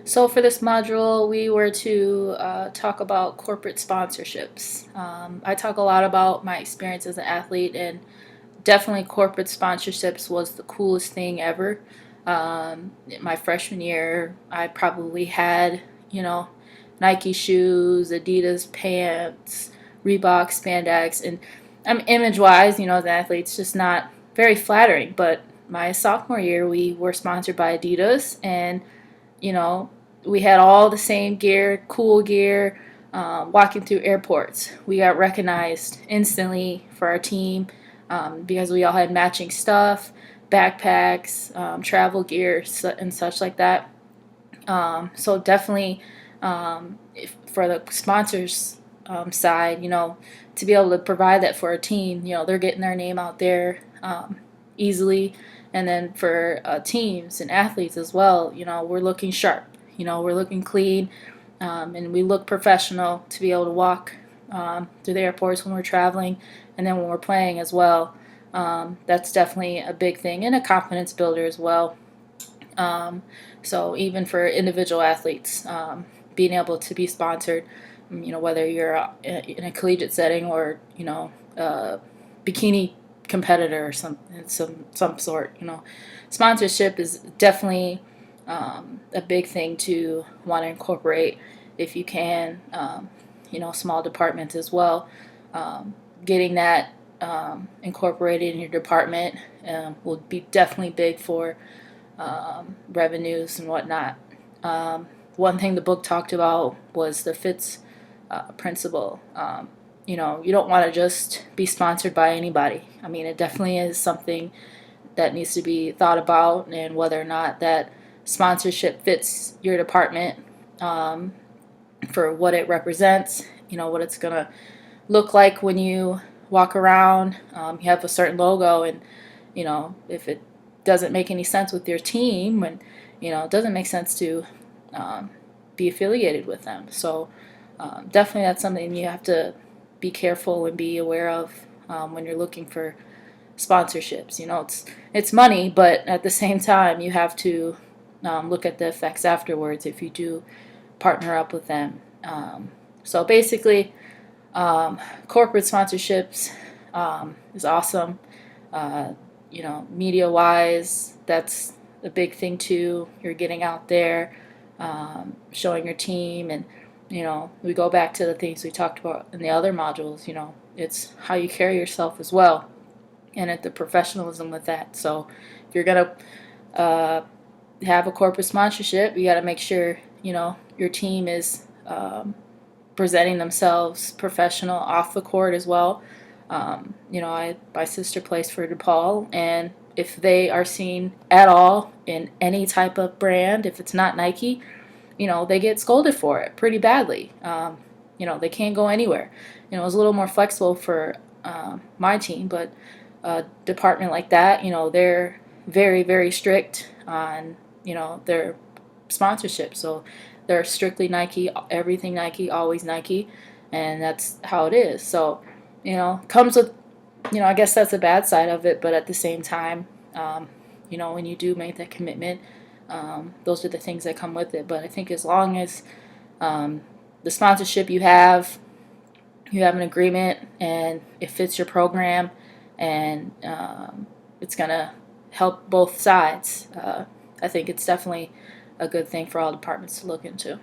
So for this module, we were to talk about corporate sponsorships. I talk a lot about my experience as an athlete, and definitely corporate sponsorships was the coolest thing ever. My freshman year, I probably had, you know, Nike shoes, Adidas pants, Reebok spandex, and image-wise, as an athlete, it's just not very flattering. But my sophomore year, we were sponsored by Adidas, and you know, we had all the same gear, cool gear, walking through airports. We got recognized instantly for our team because we all had matching stuff, backpacks, travel gear, and such like that. So definitely, for the sponsors side, to be able to provide that for our team, they're getting their name out there easily. And then for teams and athletes as well, we're looking sharp. We're looking clean, and we look professional to be able to walk through the airports when we're traveling, and then when we're playing as well. That's definitely a big thing and a confidence builder as well. Um, so even for individual athletes, being able to be sponsored, whether you're in a collegiate setting or a bikini competitor or some sort, sponsorship is definitely a big thing to want to incorporate if you can. Small departments as well. Getting that incorporated in your department will be definitely big for revenues and whatnot. One thing the book talked about was the Fitz principle. You don't want to just be sponsored by anybody. I mean, it definitely is something that needs to be thought about, and whether or not that sponsorship fits your department for what it represents, what it's going to look like when you walk around. You have a certain logo, and if it doesn't make any sense with your team, when it doesn't make sense to be affiliated with them. So definitely that's something you have to be careful and be aware of when you're looking for sponsorships. It's money, but at the same time you have to look at the effects afterwards if you do partner up with them. So basically, corporate sponsorships is awesome. Media wise, that's a big thing too. You're getting out there, showing your team, and we go back to the things we talked about in the other modules. It's how you carry yourself as well, and at the professionalism with that. So if you're gonna have a corporate sponsorship, you got to make sure your team is presenting themselves professional off the court as well. My sister plays for DePaul, and if they are seen at all in any type of brand, if it's not Nike, they get scolded for it pretty badly. They can't go anywhere. It was a little more flexible for my team, but a department like that, they're very, very strict on, their sponsorship. So they're strictly Nike, everything Nike, always Nike, and that's how it is. So, comes with, I guess that's the bad side of it, but at the same time, when you do make that commitment, those are the things that come with it. But I think as long as the sponsorship you have an agreement and it fits your program, and it's going to help both sides, I think it's definitely a good thing for all departments to look into.